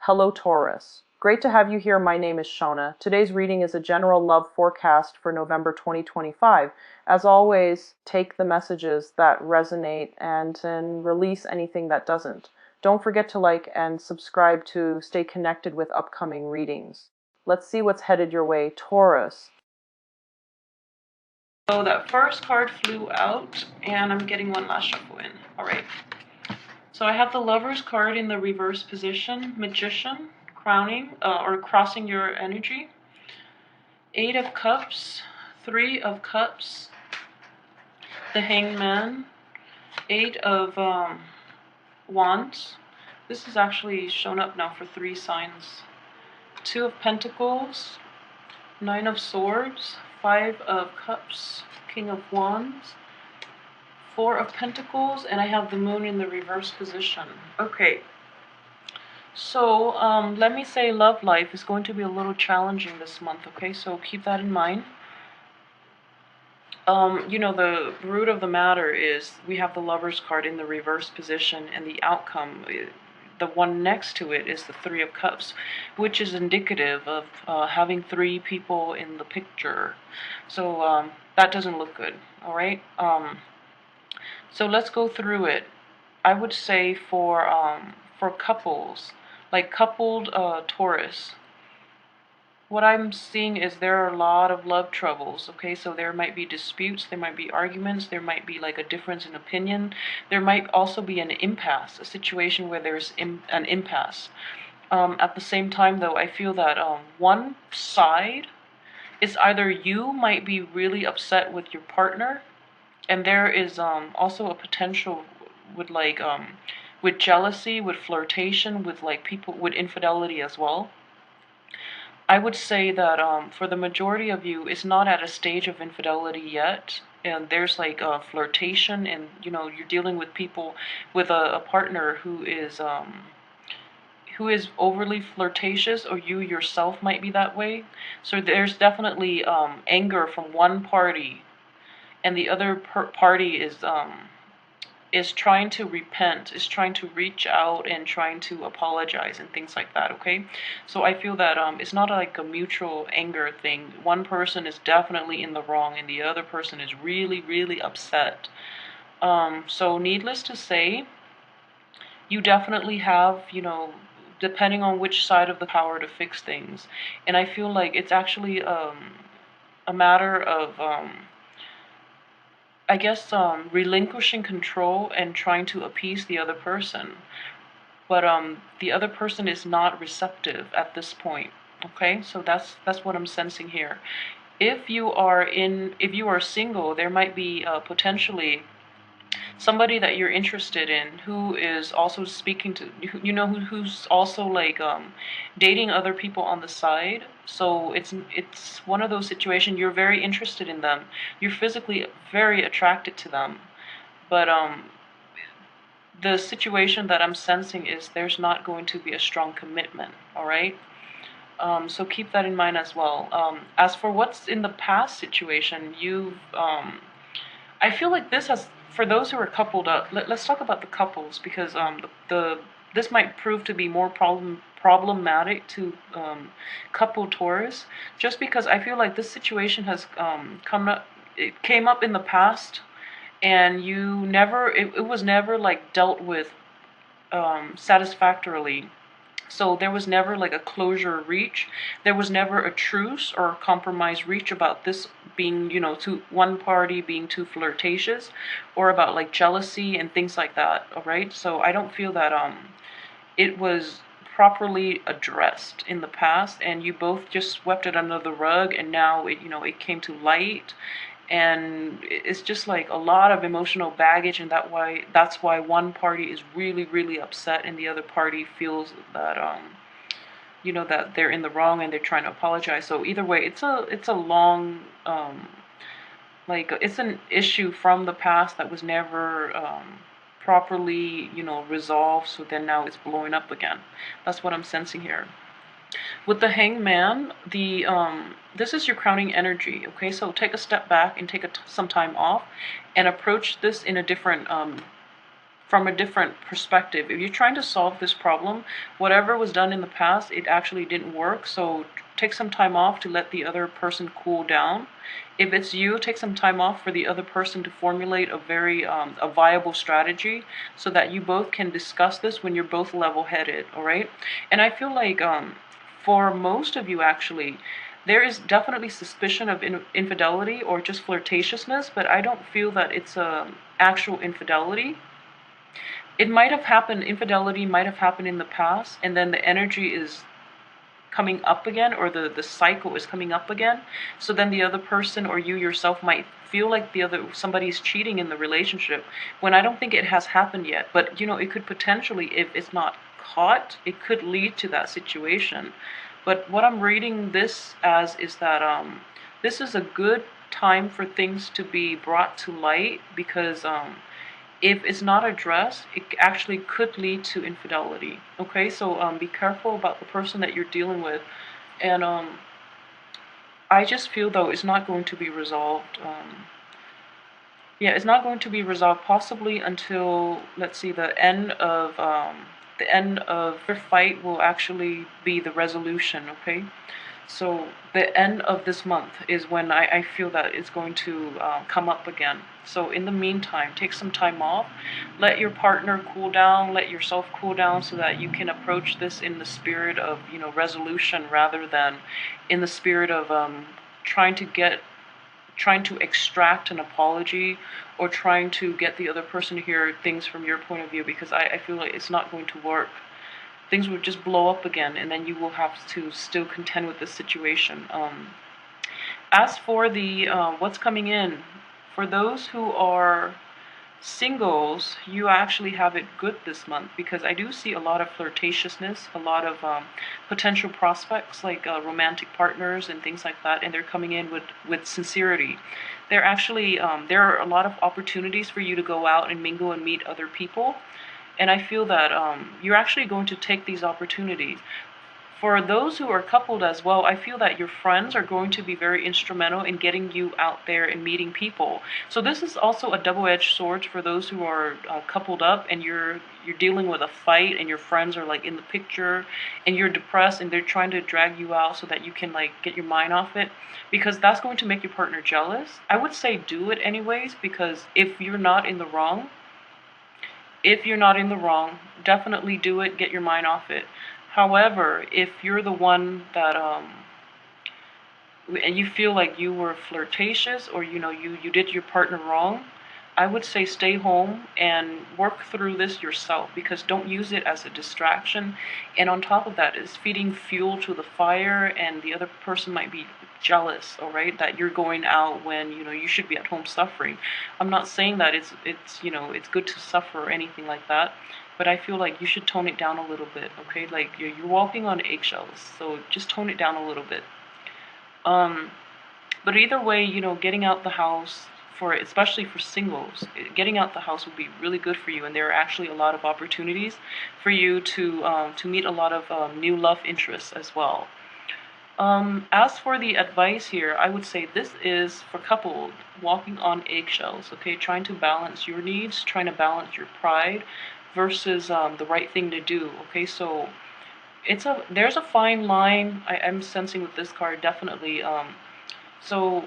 Hello, Taurus. Great to have you here. My name is Shona. Today's reading is a general love forecast for November 2025. As always, take the messages that resonate and release anything that doesn't. Don't forget to like and subscribe to stay connected with upcoming readings. Let's see what's headed your way, Taurus. So that first card flew out, and I'm getting one last shuffle in. All right. So I have the Lover's card in the reverse position, Magician, crowning or crossing your energy. 8 of Cups, 3 of Cups, the Hangman, 8 of Wands. This is actually shown up now for 3 signs. 2 of Pentacles, 9 of Swords, 5 of Cups, King of Wands, 4 of Pentacles, and I have the Moon in the reverse position. Okay. So, let me say love life is going to be a little challenging this month, okay? So keep that in mind. The root of the matter is we have the Lover's card in the reverse position, and the outcome, the one next to it, is the 3 of Cups, which is indicative of having 3 people in the picture. So that doesn't look good, all right? So let's go through it. I would say for couples, like coupled Taurus, what I'm seeing is there are a lot of love troubles, okay? So there might be disputes, there might be arguments, there might be like a difference in opinion. There might also be an impasse, a situation where there's an impasse. At the same time, though, I feel that one side is either you might be really upset with your partner, and there is also a potential with with jealousy, with flirtation, with like people, with infidelity as well. I would say that for the majority of you, it's not at a stage of infidelity yet, and there's like flirtation, and you're dealing with people, with a partner who is overly flirtatious, or you yourself might be that way. So there's definitely anger from one party, and the other party is trying to repent, is trying to reach out and trying to apologize and things like that, okay? So I feel that it's not like a mutual anger thing. One person is definitely in the wrong and the other person is really, really upset. So needless to say, you definitely have, depending on which side of the power to fix things. And I feel like it's actually a matter of I guess relinquishing control and trying to appease the other person. But the other person is not receptive at this point. Okay, so that's what I'm sensing here. If you are single, there might be potentially somebody that you're interested in who is also speaking to, who's also like dating other people on the side. So it's one of those situations, you're very interested in them, you're physically very attracted to them, but the situation that I'm sensing is there's not going to be a strong commitment, all right? So keep that in mind as well. As for what's in the past situation, I feel like this has, for those who are coupled up, let's talk about the couples, because this might prove to be more problematic to couple Taurus, just because I feel like this situation has it came up in the past, and it was never like dealt with satisfactorily. So there was never like a closure reach. There was never a truce or a compromise reach about this being, to one party being too flirtatious, or about like jealousy and things like that. All right. So I don't feel that it was properly addressed in the past, and you both just swept it under the rug, and now it came to light. And it's just like a lot of emotional baggage, and that's why one party is really, really upset, and the other party feels that that they're in the wrong and they're trying to apologize. So either way, it's a long it's an issue from the past that was never properly resolved. So then now it's blowing up again. That's what I'm sensing here. With the Hangman, this is your crowning energy, okay? So take a step back and take some time off and approach this in a different from a different perspective. If you're trying to solve this problem, whatever was done in the past, it actually didn't work. So take some time off to let the other person cool down. If it's you, take some time off for the other person to formulate a viable strategy so that you both can discuss this when you're both level-headed, all right? And I feel like for most of you actually, there is definitely suspicion of infidelity or just flirtatiousness, but I don't feel that it's actual infidelity. It might have happened, infidelity might have happened in the past, and then the energy is coming up again, or the cycle is coming up again. So then the other person or you yourself might feel like somebody's cheating in the relationship, when I don't think it has happened yet. But it could potentially, if it's not caught, it could lead to that situation. But what I'm reading this as is that this is a good time for things to be brought to light, because if it's not addressed, it actually could lead to infidelity. Okay, so be careful about the person that you're dealing with. And I just feel though it's not going to be resolved. Yeah, it's not going to be resolved possibly until, let's see, the end of your fight will actually be the resolution. Okay, so the end of this month is when I feel that it's going to come up again. So in the meantime, take some time off, let your partner cool down, let yourself cool down, so that you can approach this in the spirit of resolution, rather than in the spirit of trying to extract an apology, or trying to get the other person to hear things from your point of view, because I feel like it's not going to work. Things would just blow up again, and then you will have to still contend with the situation. As for the what's coming in, for those who are singles, you actually have it good this month, because I do see a lot of flirtatiousness, a lot of potential prospects, like romantic partners and things like that, and they're coming in with sincerity. They're actually there are a lot of opportunities for you to go out and mingle and meet other people, and I feel that you're actually going to take these opportunities. For those who are coupled as well, I feel that your friends are going to be very instrumental in getting you out there and meeting people. So this is also a double-edged sword for those who are coupled up, and you're dealing with a fight, and your friends are like in the picture, and you're depressed, and they're trying to drag you out so that you can like get your mind off it, because that's going to make your partner jealous. I would say do it anyways, because if you're not in the wrong, definitely do it, get your mind off it. However, if you're the one that and you feel like you were flirtatious, or you did your partner wrong, I would say stay home and work through this yourself, because don't use it as a distraction. And on top of that, is feeding fuel to the fire, and the other person might be jealous, all right, that you're going out when you should be at home suffering. I'm not saying that it's good to suffer or anything like that, but I feel like you should tone it down a little bit. Okay, like you're walking on eggshells, so just tone it down a little bit. um but either way, getting out the house, especially for singles, getting out the house would be really good for you, and there are actually a lot of opportunities for you to meet a lot of new love interests as well. As for the advice here, I would say this is for couple walking on eggshells, okay? Trying to balance your needs, trying to balance your pride versus the right thing to do, okay? So there's a fine line I'm sensing with this card, definitely. So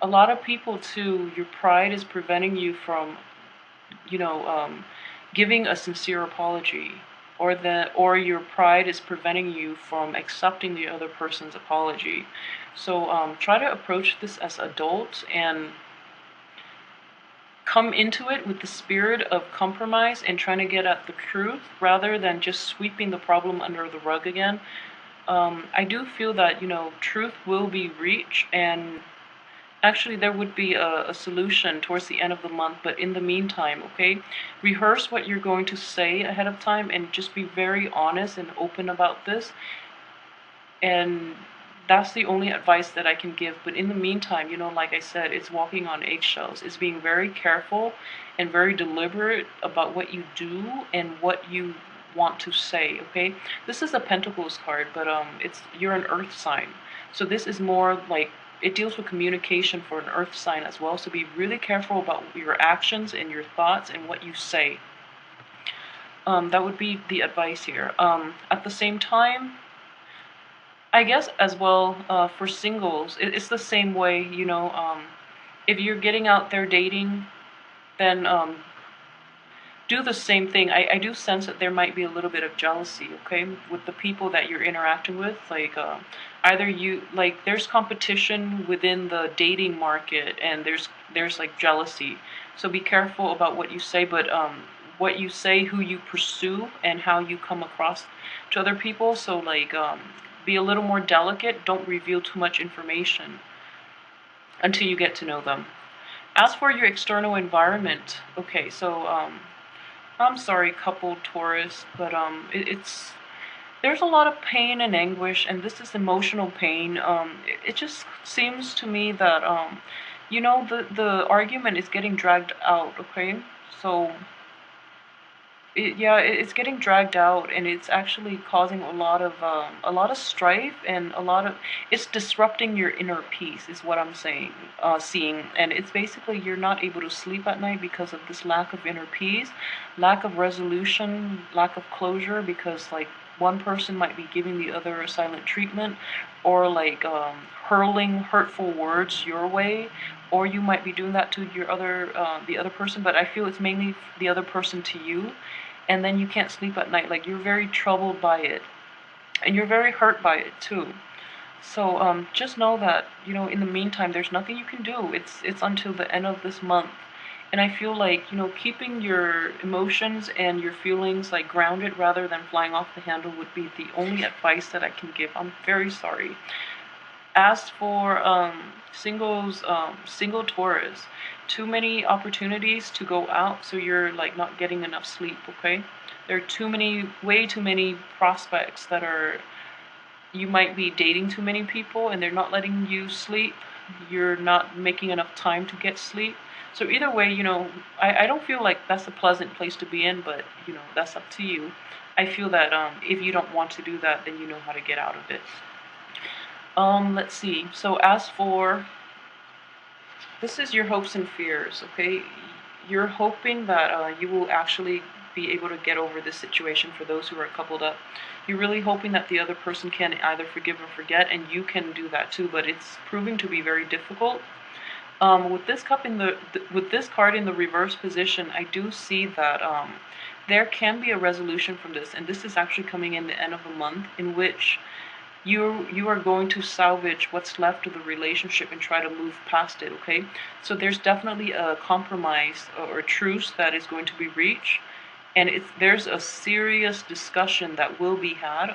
a lot of people too, your pride is preventing you from, you know, um, giving a sincere apology, or your pride is preventing you from accepting the other person's apology. So try to approach this as adults, and come into it with the spirit of compromise and trying to get at the truth, rather than just sweeping the problem under the rug again. I do feel that truth will be reached, and actually, there would be a solution towards the end of the month, but in the meantime, okay, rehearse what you're going to say ahead of time, and just be very honest and open about this. And that's the only advice that I can give. But in the meantime, like I said, it's walking on eggshells. It's being very careful and very deliberate about what you do and what you want to say, okay? This is a Pentacles card, but you're an earth sign. So this is more like, it deals with communication for an earth sign as well. So be really careful about your actions and your thoughts and what you say. That would be the advice here. At the same time, I guess as well, for singles, it's the same way, if you're getting out there dating, then do the same thing. I do sense that there might be a little bit of jealousy, okay, with the people that you're interacting with. Like, either there's competition within the dating market, and there's like jealousy. So be careful about what you say, but what you say, who you pursue, and how you come across to other people. So like, be a little more delicate. Don't reveal too much information until you get to know them. As for your external environment, okay, so I'm sorry, couple Taurus, but it's there's a lot of pain and anguish, and this is emotional pain. It just seems to me that the argument is getting dragged out. Okay, so it's getting dragged out, and it's actually causing a lot of strife, and it's disrupting your inner peace, is what I'm saying, seeing. And it's basically you're not able to sleep at night because of this lack of inner peace, lack of resolution, lack of closure, because like one person might be giving the other a silent treatment, or like hurling hurtful words your way, or you might be doing that to the other person. But I feel it's mainly the other person to you, and then you can't sleep at night. Like, you're very troubled by it, and you're very hurt by it too. So just know that, in the meantime, there's nothing you can do. It's until the end of this month. And I feel like, keeping your emotions and your feelings like grounded rather than flying off the handle would be the only advice that I can give. I'm very sorry. As for single Taurus, too many opportunities to go out, so you're like not getting enough sleep. Okay, there are way too many prospects that are. You might be dating too many people, and they're not letting you sleep. You're not making enough time to get sleep. So either way, I don't feel like that's a pleasant place to be in, but that's up to you. I feel that if you don't want to do that, then you know how to get out of it. Let's see. So as for this is your hopes and fears, okay? You're hoping that you will actually be able to get over this situation for those who are coupled up. You're really hoping that the other person can either forgive or forget, and you can do that too, but it's proving to be very difficult. With this with this card in the reverse position, I do see that there can be a resolution from this, and this is actually coming in the end of the month, in which you are going to salvage what's left of the relationship and try to move past it. Okay, so there's definitely a compromise or a truce that is going to be reached, and there's a serious discussion that will be had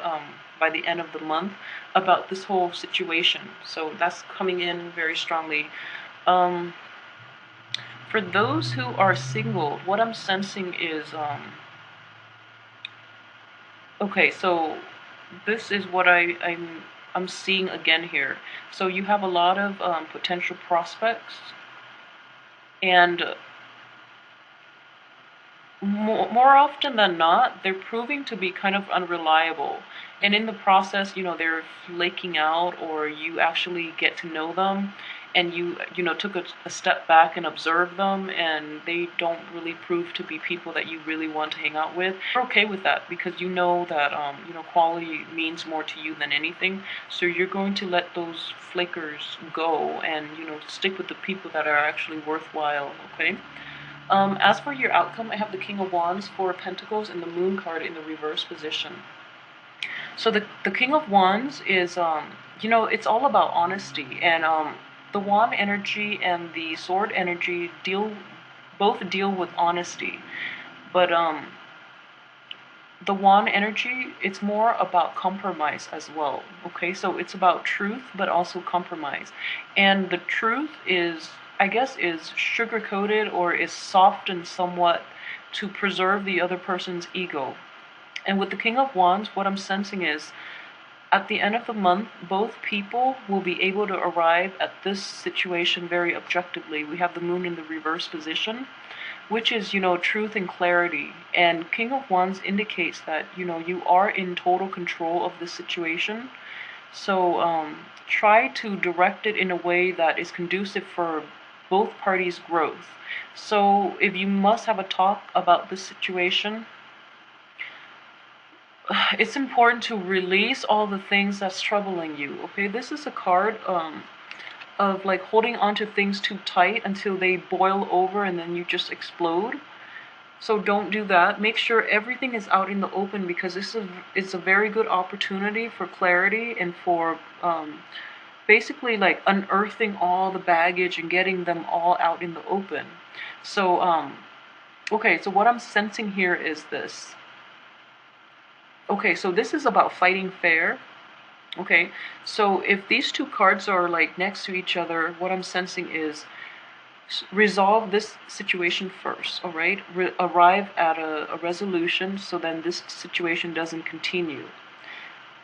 by the end of the month about this whole situation. So that's coming in very strongly. For those who are single, what I'm sensing is okay, so this is what I'm seeing again here. So you have a lot of potential prospects, and more often than not, they're proving to be kind of unreliable. And in the process, they're flaking out, or you actually get to know them, and you took a step back and observe them, and they don't really prove to be people that you really want to hang out with. You're okay with that because you know that quality means more to you than anything. So you're going to let those flakers go, and stick with the people that are actually worthwhile. Okay. As for your outcome, I have the King of Wands, Four of Pentacles, and the Moon card in the reverse position. So the King of Wands is, it's all about honesty, and the Wand energy and the Sword energy both deal with honesty, but the Wand energy, it's more about compromise as well. Okay, so it's about truth, but also compromise, and the truth is, I guess, is sugar-coated or is softened somewhat to preserve the other person's ego. And with the King of Wands, what I'm sensing is, at the end of the month, both people will be able to arrive at this situation very objectively. We have the Moon in the reverse position, which is, truth and clarity. And King of Wands indicates that, you are in total control of the situation. So try to direct it in a way that is conducive for both parties' growth. So if you must have a talk about this situation, it's important to release all the things that's troubling you. Okay, this is a card of like holding on to things too tight until they boil over and then you just explode. So don't do that. Make sure everything is out in the open, because it's a very good opportunity for clarity and for basically like unearthing all the baggage and getting them all out in the open. So okay, so what I'm sensing here is this. Okay, so this is about fighting fair. Okay, so if these two cards are like next to each other, what I'm sensing is resolve this situation first, all right? Arrive at a resolution so then this situation doesn't continue.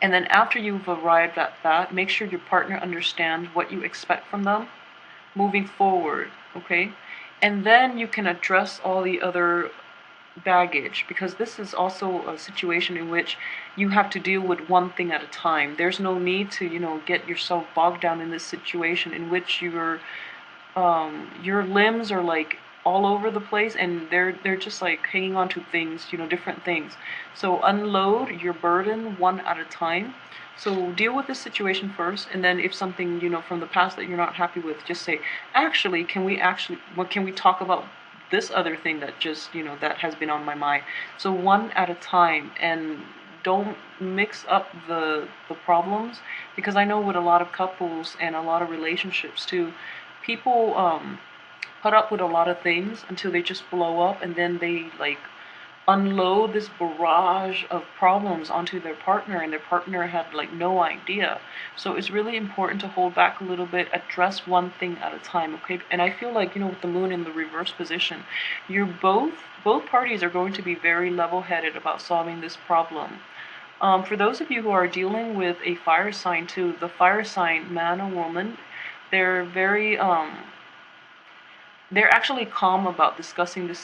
And then after you've arrived at that, make sure your partner understands what you expect from them moving forward, okay? And then you can address all the other baggage, because this is also a situation in which you have to deal with one thing at a time. There's no need to, get yourself bogged down in this situation in which your limbs are like all over the place and they're just like hanging on to things, different things. So unload your burden one at a time. So deal with this situation first, and then if something, from the past that you're not happy with, just say, actually, what can we talk about this other thing that just, that has been on my mind. So one at a time, and don't mix up the problems, because I know with a lot of couples and a lot of relationships too, people put up with a lot of things until they just blow up, and then they like unload this barrage of problems onto their partner, and their partner had like no idea. So it's really important to hold back a little bit, address one thing at a time, okay? And I feel like, with the moon in the reverse position, you're both parties are going to be very level-headed about solving this problem. For those of you who are dealing with a fire sign too, the fire sign, man or woman, they're very they're actually calm about discussing this